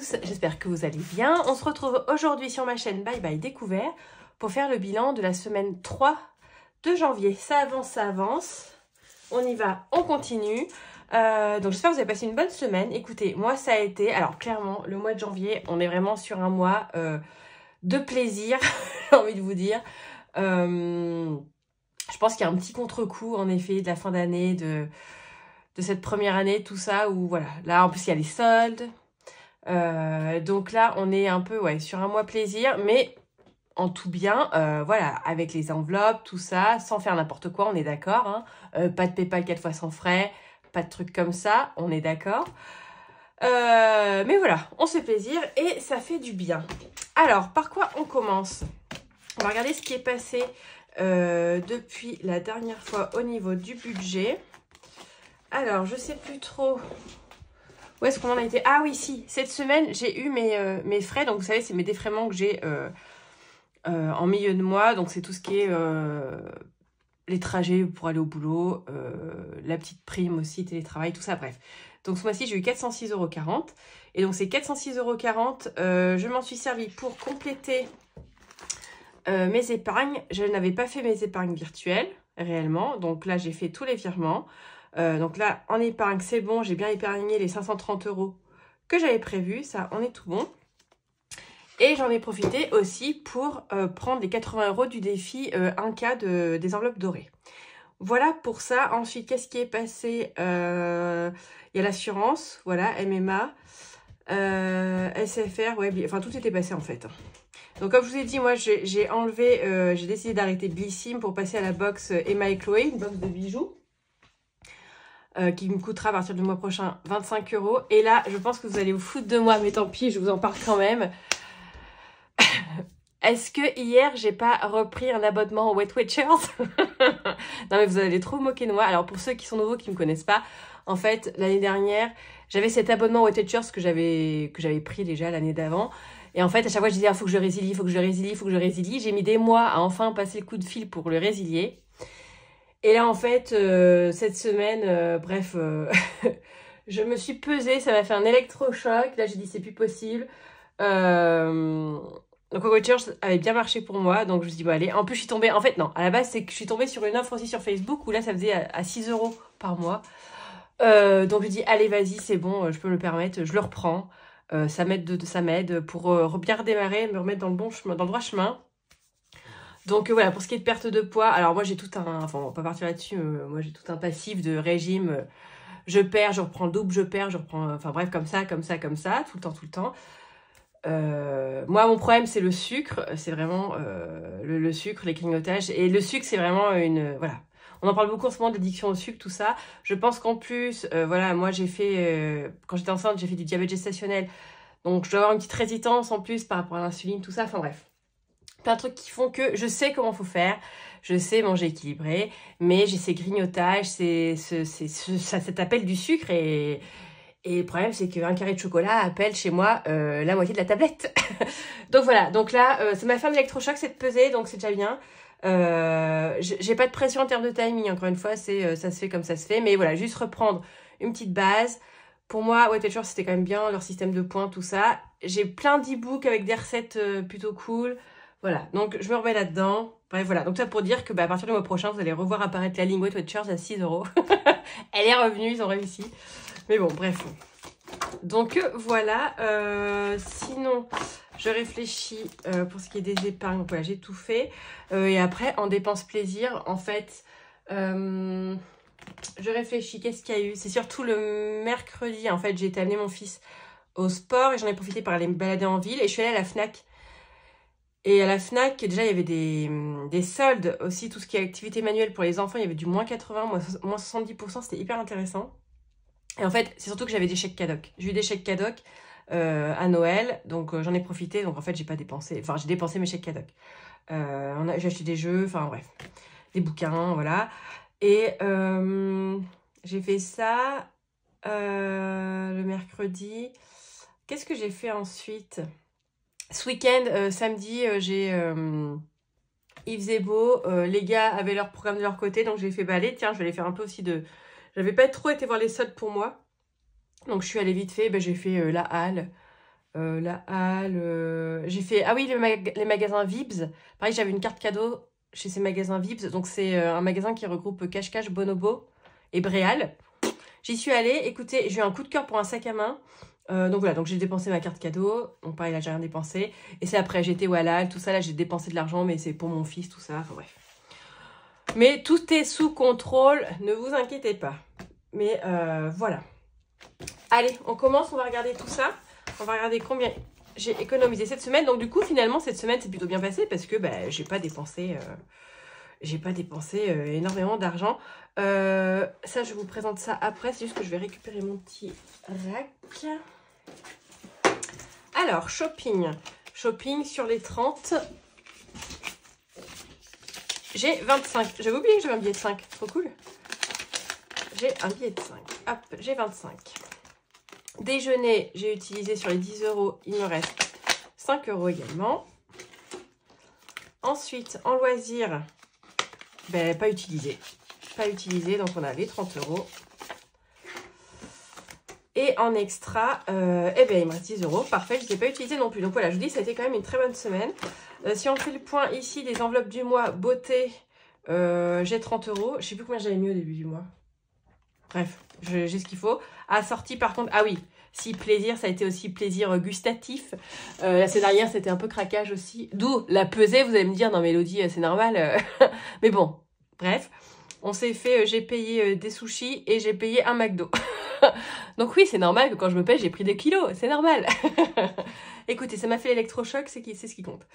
tous, j'espère que vous allez bien. On se retrouve aujourd'hui sur ma chaîne Bye Bye Découvert pour faire le bilan de la semaine 3 de janvier. Ça avance, ça avance. On y va, on continue. Donc j'espère que vous avez passé une bonne semaine. Écoutez, moi ça a été, alors clairement, le mois de janvier, on est vraiment sur un mois de plaisir, j'ai envie de vous dire. Je pense qu'il y a un petit contre-coup, en effet, de la fin d'année, de cette première année, tout ça, où voilà, là en plus il y a les soldes. Donc là, on est un peu sur un mois plaisir, mais en tout bien, voilà, avec les enveloppes, tout ça, sans faire n'importe quoi, on est d'accord. Hein. Pas de PayPal 4 fois sans frais, pas de trucs comme ça, on est d'accord. Mais voilà, on se fait plaisir et ça fait du bien. Alors, par quoi on commence? On va regarder ce qui est passé depuis la dernière fois au niveau du budget. Alors, je sais plus trop où est-ce qu'on en a été. Ah oui, si, cette semaine, j'ai eu mes frais. Donc, vous savez, c'est mes défraiements que j'ai en milieu de mois. Donc, c'est tout ce qui est les trajets pour aller au boulot, la petite prime aussi, télétravail, tout ça, bref. Donc, ce mois-ci, j'ai eu 406,40 €. Et donc, ces 406,40 €, je m'en suis servi pour compléter mes épargnes. Je n'avais pas fait mes épargnes virtuelles, réellement. Donc là, j'ai fait tous les virements. Donc là, en épargne, c'est bon. J'ai bien épargné les 530 € que j'avais prévus. Ça, on est tout bon. Et j'en ai profité aussi pour prendre les 80 € du défi 1K des enveloppes dorées. Voilà pour ça. Ensuite, qu'est-ce qui est passé? Il y a l'assurance, voilà, MMA, SFR, ouais, enfin tout était passé en fait. Donc comme je vous ai dit, moi j'ai enlevé, j'ai décidé d'arrêter Blissim pour passer à la box Emma et Chloé, une box de bijoux. Qui me coûtera à partir du mois prochain 25 €. Et là, je pense que vous allez vous foutre de moi, mais tant pis, je vous en parle quand même. Est-ce que hier, j'ai pas repris un abonnement au Weight Watchers? Non, mais vous allez trop moquer de moi. Alors, pour ceux qui sont nouveaux, qui me connaissent pas, en fait, l'année dernière, j'avais cet abonnement au Weight Watchers que j'avais pris déjà l'année d'avant. Et en fait, à chaque fois, je disais, faut que je résilie, faut que je résilie, faut que je résilie. J'ai mis des mois à enfin passer le coup de fil pour le résilier. Et là, en fait, cette semaine, bref, je me suis pesée, ça m'a fait un électrochoc. Là, j'ai dit, c'est plus possible. Donc, Watchers avait bien marché pour moi. Donc, je me suis dit, bon, allez. En plus, je suis tombée, en fait, non, à la base, c'est que je suis tombée sur une offre aussi sur Facebook où là, ça faisait à 6 € par mois. Donc, je dis, allez, vas-y, c'est bon, je peux me le permettre, je le reprends. Ça m'aide pour bien redémarrer, me remettre dans le bon chemin, dans le droit chemin. Donc voilà, pour ce qui est de perte de poids, alors moi j'ai tout un, enfin on va pas partir là-dessus, moi j'ai tout un passif de régime, je perds, je reprends le double, je perds, je reprends, enfin bref, comme ça, tout le temps. Moi mon problème c'est le sucre, c'est vraiment le sucre, les grignotages, et le sucre c'est vraiment voilà. On en parle beaucoup en ce moment de l'addiction au sucre, tout ça. Je pense qu'en plus, voilà, moi j'ai fait, quand j'étais enceinte, j'ai fait du diabète gestationnel, donc je dois avoir une petite résistance en plus par rapport à l'insuline, tout ça, enfin bref. Plein de trucs qui font que je sais comment faut faire, je sais manger équilibré, mais j'ai ces grignotages, ça s'appelle du sucre et le problème c'est qu'un carré de chocolat appelle chez moi la moitié de la tablette. Donc voilà, donc là ça m'a fait un électrochoc, c'est de peser, donc c'est déjà bien. J'ai pas de pression en termes de timing, encore une fois, ça se fait comme ça se fait, mais voilà, juste reprendre une petite base. Pour moi, Weight Watchers c'était quand même bien, leur système de points, tout ça. J'ai plein d'e-books avec des recettes plutôt cool. Voilà, donc je me remets là-dedans. Bref, voilà, donc ça pour dire que à partir du mois prochain, vous allez revoir apparaître la ligne Weight Watchers à 6 €. Elle est revenue, ils ont réussi. Mais bon, bref. Donc voilà, sinon, je réfléchis pour ce qui est des épargnes. Donc voilà, j'ai tout fait. Et après, en dépenses plaisir, en fait, je réfléchis, qu'est-ce qu'il y a eu? C'est surtout le mercredi, en fait, j'ai été amener mon fils au sport et j'en ai profité pour aller me balader en ville. Et je suis allée à la Fnac. Et à la Fnac, déjà, il y avait des soldes aussi, tout ce qui est activité manuelle pour les enfants. Il y avait du moins 80, moins 70%, c'était hyper intéressant. Et en fait, c'est surtout que j'avais des chèques cadoc. J'ai eu des chèques cadoc à Noël, donc j'en ai profité. Donc en fait, j'ai pas dépensé, enfin j'ai dépensé mes chèques cadoc. J'ai acheté des jeux, enfin bref, des bouquins, voilà. Et j'ai fait ça le mercredi. Qu'est-ce que j'ai fait ensuite? Ce week-end, samedi, il faisait beau, les gars avaient leur programme de leur côté, donc j'ai fait, bah allez, tiens, je vais aller faire un peu aussi de... J'avais pas trop été voir les soldes pour moi, donc je suis allée vite fait, bah, j'ai fait la halle, la Halle. J'ai fait... Ah oui, les magasins Vibs. Pareil, j'avais une carte cadeau chez ces magasins Vibs. Donc, c'est un magasin qui regroupe Cache-Cache, Bonobo et Bréal. J'y suis allée. Écoutez, j'ai eu un coup de cœur pour un sac à main. Donc voilà, donc j'ai dépensé ma carte cadeau. Donc pareil, là, j'ai rien dépensé. Et c'est après, j'étais au Halal, tout ça. Là, j'ai dépensé de l'argent, mais c'est pour mon fils, tout ça. Enfin bref. Mais tout est sous contrôle. Ne vous inquiétez pas. Mais voilà. Allez, on commence. On va regarder tout ça. On va regarder combien j'ai économisé cette semaine. Donc du coup, finalement, cette semaine, c'est plutôt bien passé parce que bah, j'ai pas dépensé énormément d'argent. Ça, je vous présente ça après. C'est juste que je vais récupérer mon petit rack. Alors, shopping. Shopping sur les 30. J'ai 25. J'avais oublié que j'avais un billet de 5. Trop cool. J'ai un billet de 5. Hop, j'ai 25. Déjeuner, j'ai utilisé sur les 10 €. Il me reste 5 € également. Ensuite, en loisirs, ben, pas utilisé. Pas utilisé, donc on avait 30 €. Et en extra, eh ben, il me reste 10 €. Parfait, je ne l'ai pas utilisé non plus. Donc voilà, je vous dis, ça a été quand même une très bonne semaine. Si on fait le point ici des enveloppes du mois, beauté, j'ai 30 €. Je ne sais plus combien j'avais mis au début du mois. Bref, j'ai ce qu'il faut. Assorti par contre, ah oui, si plaisir, ça a été aussi plaisir gustatif. La semaine dernière, c'était un peu craquage aussi. D'où la pesée, vous allez me dire, non Mélodie, c'est normal. Mais bon, bref. On s'est fait, j'ai payé des sushis et j'ai payé un McDo. Donc oui, c'est normal que quand je me pèse, j'ai pris des kilos. C'est normal. Écoutez, ça m'a fait l'électrochoc, c'est ce qui compte.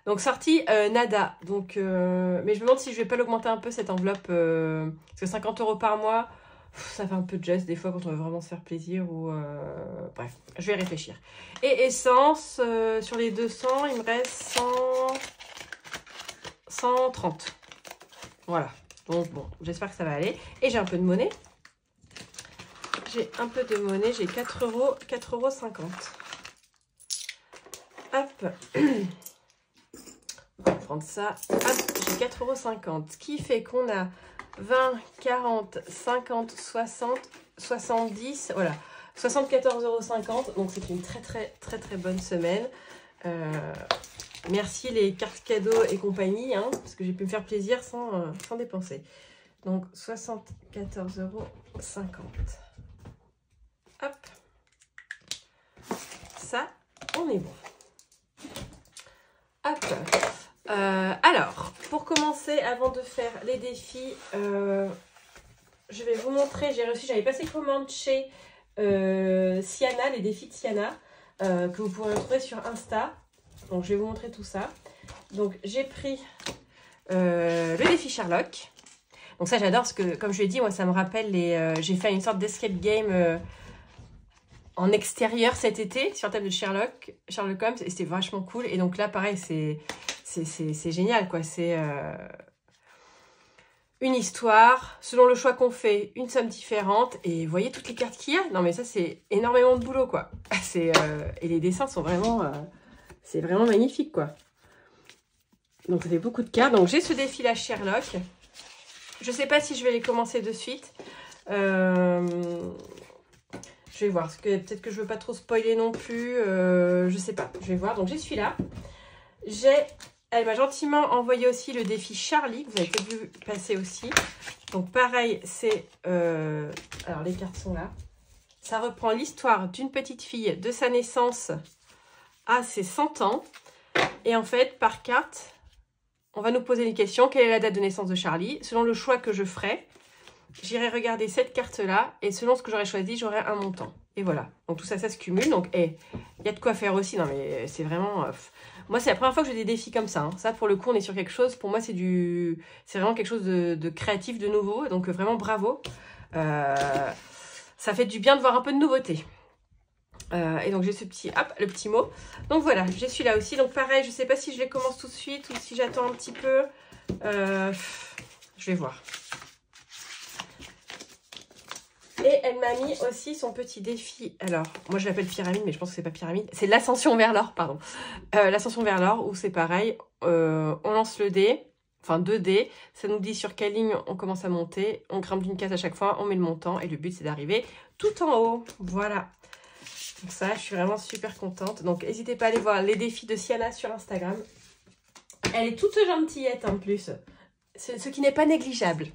Donc sortie, nada. Donc, mais je me demande si je vais pas l'augmenter un peu cette enveloppe. Parce que 50 € par mois, ça fait un peu de geste des fois quand on veut vraiment se faire plaisir. Ou bref, je vais réfléchir. Et essence, sur les 200, il me reste 130. Voilà. Donc bon, j'espère que ça va aller. Et j'ai un peu de monnaie. J'ai un peu de monnaie, j'ai 4 €, 4,50 €. Hop. On va prendre ça. Hop, j'ai 4,50 €. Ce qui fait qu'on a 20, 40, 50, 60, 70. Voilà. 74,50 €. Donc c'est une très bonne semaine. Merci les cartes cadeaux et compagnie, hein, parce que j'ai pu me faire plaisir sans dépenser. Donc 74,50 €. Hop. Ça, on est bon. Hop. Alors, pour commencer, avant de faire les défis, je vais vous montrer, j'avais passé commande chez Siana, les défis de Siana, que vous pourrez retrouver sur Insta. Donc, je vais vous montrer tout ça. Donc, j'ai pris le défi Sherlock. Donc ça, j'adore parce que, comme je l'ai dit, moi, ça me rappelle j'ai fait une sorte d'escape game en extérieur cet été sur le thème de Sherlock Holmes, et c'était vachement cool. Et donc là, pareil, c'est génial, quoi. C'est une histoire, selon le choix qu'on fait, une somme différente. Et vous voyez toutes les cartes qu'il y a? Non, mais ça, c'est énormément de boulot, quoi. Et les dessins sont vraiment... c'est vraiment magnifique, quoi. Donc, ça fait beaucoup de cartes. Donc, j'ai ce défi-là, Sherlock. Je ne sais pas si je vais les commencer de suite. Je vais voir, parce que peut-être que je ne veux pas trop spoiler non plus. Je sais pas, je vais voir. Donc, j'ai celui-là. Elle m'a gentiment envoyé aussi le défi Charlie, que vous avez peut-être vu passer aussi. Donc, pareil, c'est... alors, les cartes sont là. Ça reprend l'histoire d'une petite fille de sa naissance à ses 100 ans. Et en fait, par carte, on va nous poser une question. Quelle est la date de naissance de Charlie? Selon le choix que je ferai, j'irai regarder cette carte-là. Et selon ce que j'aurai choisi, j'aurai un montant. Et voilà. Donc, tout ça, ça se cumule. Donc, il y a de quoi faire aussi. Non, mais c'est vraiment... moi, c'est la première fois que j'ai des défis comme ça. Hein. Ça, pour le coup, on est sur quelque chose... Pour moi, c'est vraiment quelque chose de créatif, de nouveau. Donc, vraiment, bravo. Ça fait du bien de voir un peu de nouveauté. Et donc j'ai ce petit, hop, le petit mot. Donc voilà, j'ai celui-là aussi. Donc pareil, je ne sais pas si je les commence tout de suite ou si j'attends un petit peu. Je vais voir. Et elle m'a mis aussi son petit défi. Alors, moi je l'appelle pyramide, mais je pense que c'est pas pyramide. C'est l'ascension vers l'or, pardon. L'ascension vers l'or, où c'est pareil. On lance le dé, enfin 2 dés. Ça nous dit sur quelle ligne on commence à monter. On grimpe d'une case à chaque fois, on met le montant. Et le but, c'est d'arriver tout en haut. Voilà. Donc ça, je suis vraiment super contente. Donc n'hésitez pas à aller voir les défis de Sienna sur Instagram. Elle est toute gentillette en plus. Ce qui n'est pas négligeable.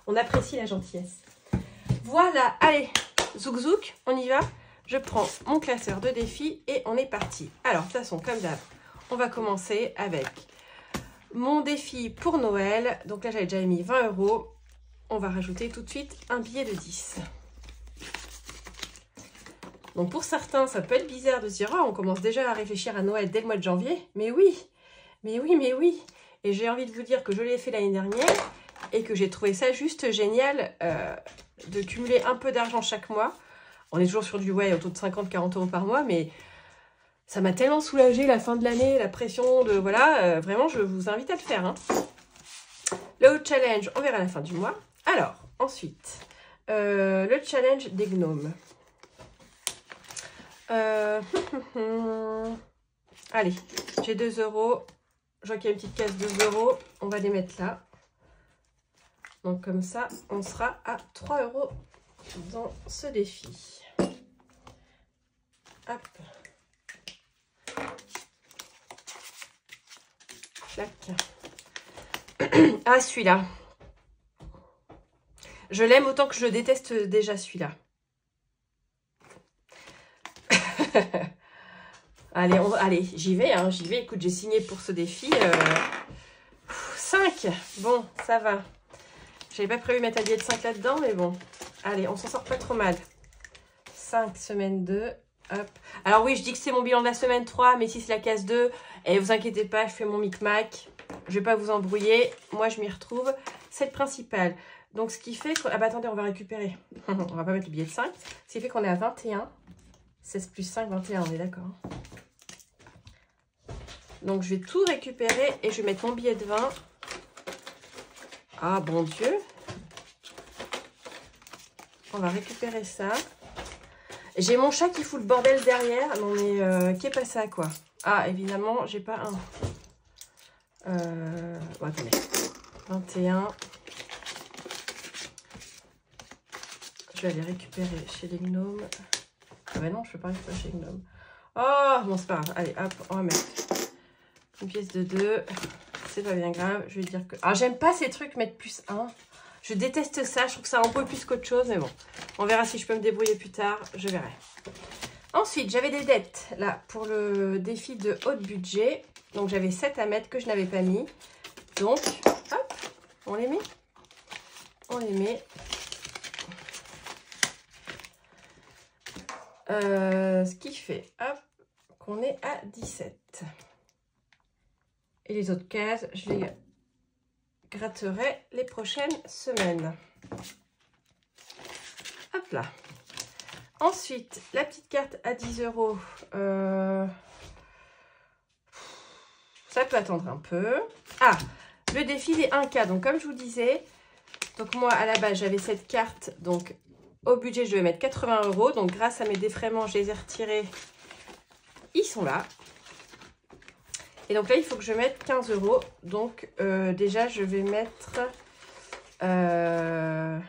On apprécie la gentillesse. Voilà, allez, zouk zouk, on y va. Je prends mon classeur de défis et on est parti. Alors, de toute façon, comme d'hab, on va commencer avec mon défi pour Noël. Donc là, j'avais déjà mis 20 €. On va rajouter tout de suite un billet de 10. Donc pour certains, ça peut être bizarre de se dire « Oh, on commence déjà à réfléchir à Noël dès le mois de janvier. » Mais oui, mais oui, mais oui. Et j'ai envie de vous dire que je l'ai fait l'année dernière et que j'ai trouvé ça juste génial de cumuler un peu d'argent chaque mois. On est toujours sur du autour de 50-40 € par mois, mais ça m'a tellement soulagé la fin de l'année, la pression de... Voilà, vraiment, je vous invite à le faire. Hein. Le challenge, on verra à la fin du mois. Alors, ensuite, le challenge des gnomes. Allez, j'ai 2 €. Je vois qu'il y a une petite caisse de 2 €. On va les mettre là. Donc comme ça, on sera à 3 € dans ce défi. Hop. Clac. Ah, celui-là. Je l'aime autant que je déteste déjà celui-là. Allez, allez, j'y vais, hein, j'y vais. Écoute, j'ai signé pour ce défi. 5. Bon, ça va. J'avais pas prévu mettre un billet de 5 là-dedans, mais bon. Allez, on s'en sort pas trop mal. 5, semaine 2. Hop. Alors oui, je dis que c'est mon bilan de la semaine 3, mais si c'est la case 2, et vous inquiétez pas, je fais mon micmac. Je vais pas vous embrouiller. Moi, je m'y retrouve. C'est le principal. Donc, ce qui fait que... Ah bah attendez, on va récupérer. On va pas mettre le billet de 5. Ce qui fait qu'on est à 21. 16 plus 5, 21, on est d'accord. Donc, je vais tout récupérer et je vais mettre mon billet de 20. Ah, bon Dieu. On va récupérer ça. J'ai mon chat qui fout le bordel derrière. Non, mais qu'est passé à quoi? Ah, évidemment, j'ai pas un... Bon, attendez. 21. Je vais aller récupérer chez les gnomes. Ah bah non, je peux pas récupérer chez les gnomes. Oh, bon, c'est pas grave. Allez, hop, on va mettre une pièce de 2. C'est pas bien grave. Je vais dire que... Ah, j'aime pas ces trucs, mettre plus 1. Je déteste ça. Je trouve que ça en peut plus qu'autre chose. Mais bon, on verra si je peux me débrouiller plus tard. Je verrai. Ensuite, j'avais des dettes, là, pour le défi de haut budget. Donc, j'avais 7 à mettre que je n'avais pas mis. Donc, hop, on les met. On les met. Ce qui fait, hop, qu'on est à 17. Et les autres cases, je les gratterai les prochaines semaines. Hop là. Ensuite, la petite carte à 10 €. Ça peut attendre un peu. Ah, le défi des 1K. Donc, comme je vous disais, donc moi, à la base, j'avais cette carte. Donc, au budget, je devais mettre 80 €. Donc, grâce à mes défraiements, je les ai retirés. Ils sont là. Et donc là, il faut que je mette 15 €. Donc, déjà, je vais mettre... je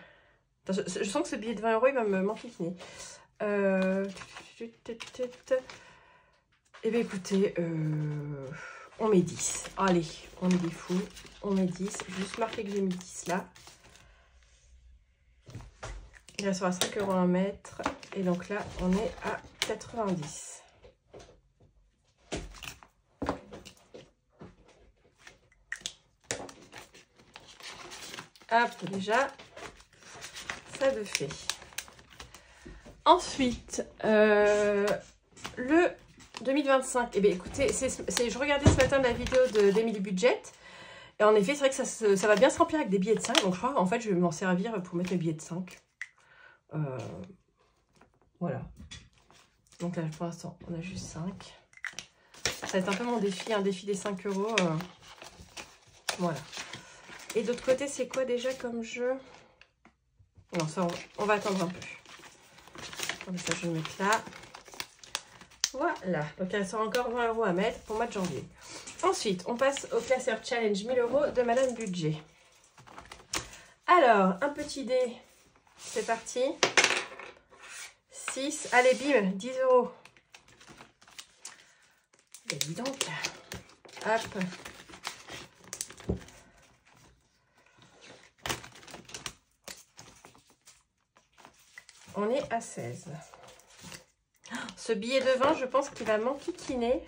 sens que ce billet de 20 €, il va me m'enquiquiner. Eh bien, écoutez, on met 10. Allez, on est des fous. On met 10. Je vais juste marquer que j'ai mis 10 là. Il restera 5 € à mettre. Et donc là, on est à 90. Hop, déjà, ça le fait. Ensuite, le 2025. Eh bien, écoutez, je regardais ce matin la vidéo d'Emily Budget. Et en effet, c'est vrai que ça va bien se remplir avec des billets de 5. Donc, je crois, en fait, je vais m'en servir pour mettre mes billets de 5. Voilà. Donc là, pour l'instant, on a juste 5. Ça va être un peu mon défi, un défi des 5 €. Voilà. Et d'autre côté, c'est quoi déjà comme jeu? Non, ça, on va attendre un peu. Comme ça, je vais le mettre là. Voilà. Donc, il restera encore 20 € à mettre pour le mois de janvier. Ensuite, on passe au classeur challenge 1000 € de Madame Budget. Alors, un petit dé. C'est parti. 6. Allez, bim, 10 €. Et dis donc. Hop. On est à 16. Ce billet de 20, je pense qu'il va m'enquiquiner.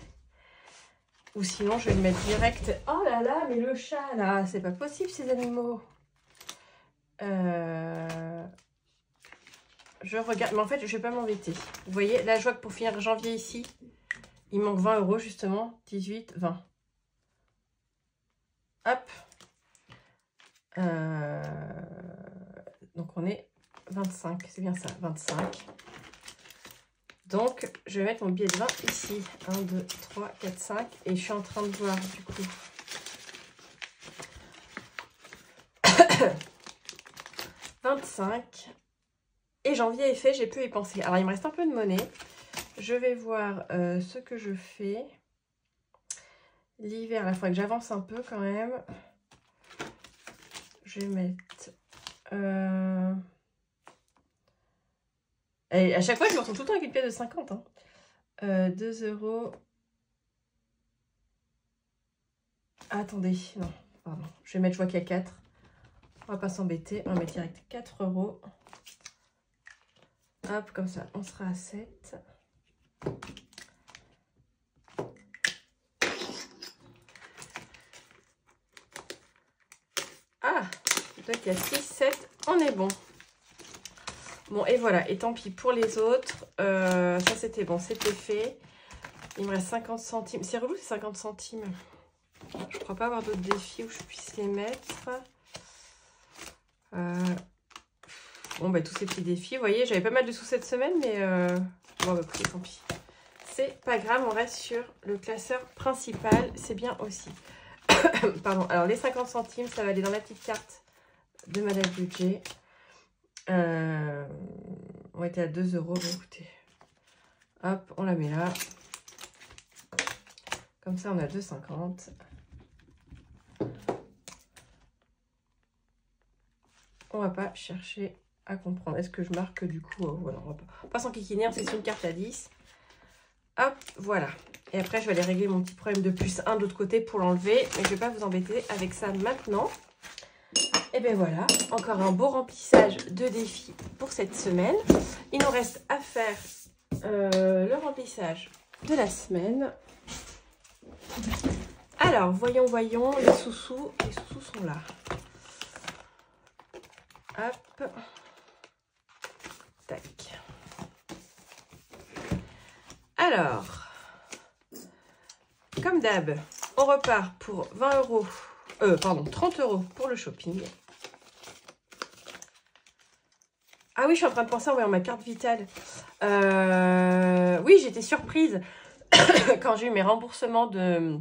Ou sinon, je vais le mettre direct. Oh là là, mais le chat, là, c'est pas possible, ces animaux. Je regarde, mais en fait, je vais pas m'embêter. Vous voyez, là, je vois que pour finir janvier ici, il manque 20 €, justement. 18, 20. Hop. Donc, on est 25. C'est bien ça, 25. Donc, je vais mettre mon billet de 20 ici. 1, 2, 3, 4, 5. Et je suis en train de voir, du coup. 25. Et janvier est fait, j'ai pu y penser. Alors, il me reste un peu de monnaie. Je vais voir ce que je fais. L'hiver, il faudrait que j'avance un peu quand même. Je vais mettre... Et à chaque fois, je me retrouve tout le temps avec une pièce de 50. Hein. 2 €. Attendez, non, pardon. Je vais mettre, je vois qu'il y a 4. On va pas s'embêter. On va mettre direct 4 €. Hop, comme ça, on sera à 7. Ah, donc il y a 6, 7, on est bon. Bon, et voilà, et tant pis pour les autres. Ça, c'était bon, c'était fait. Il me reste 50 centimes. C'est relou, c'est 50 centimes. Je crois pas avoir d'autres défis où je puisse les mettre. Bon, bah, tous ces petits défis. Vous voyez, j'avais pas mal de sous cette semaine, mais bon, bah, écoutez, tant pis. C'est pas grave, on reste sur le classeur principal. C'est bien aussi. Pardon. Alors, les 50 centimes, ça va aller dans la petite carte de Madame Budget. On était à 2 €. Bon, écoutez. Hop, on la met là. Comme ça, on a 2,50. On va pas chercher à comprendre. Est-ce que je marque du coup voilà, on va pas s'enquiquiner, c'est sur une carte à 10. Hop, voilà. Et après, je vais aller régler mon petit problème de plus 1 de l'autre côté pour l'enlever. Mais je vais pas vous embêter avec ça maintenant. Et bien voilà, encore un beau remplissage de défis pour cette semaine. Il nous reste à faire le remplissage de la semaine. Alors, voyons, les sous-sous. Les sous-sous sont là. Hop. Tac. Alors, comme d'hab, on repart pour 20 €. Pardon, 30 € pour le shopping. Ah oui, je suis en train de penser à envoyer ma carte vitale. Oui, j'étais surprise quand j'ai eu mes remboursements de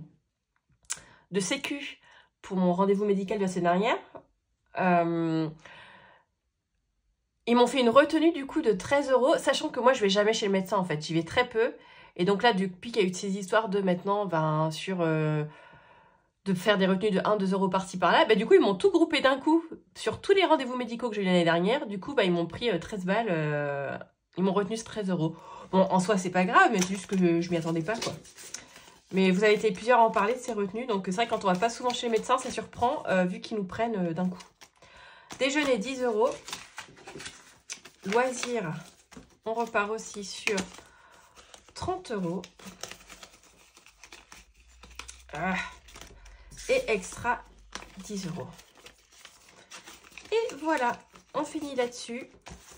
Sécu pour mon rendez-vous médical de la semaine dernière. Ils m'ont fait une retenue du coup de 13 €, sachant que moi je vais jamais chez le médecin en fait, j'y vais très peu. Et donc là, depuis qu'il y a eu ces histoires de maintenant, de faire des retenues de 1-2 € par-ci par-là, bah, du coup ils m'ont tout groupé d'un coup sur tous les rendez-vous médicaux que j'ai eu l'année dernière. Du coup, bah, ils m'ont pris 13 balles, ils m'ont retenu ce 13 €. Bon, en soi, c'est pas grave, mais c'est juste que je m'y attendais pas, quoi. Mais vous avez été plusieurs à en parler de ces retenues, donc c'est vrai que quand on va pas souvent chez le médecin, ça surprend, vu qu'ils nous prennent d'un coup. Déjeuner, 10 €. Loisirs, on repart aussi sur 30 €. Ah. Et extra, 10 €. Et voilà, on finit là-dessus.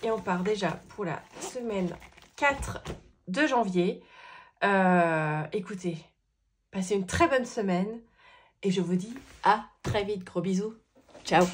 Et on part déjà pour la semaine 4 de janvier. Écoutez, passez une très bonne semaine. Et je vous dis à très vite. Gros bisous. Ciao.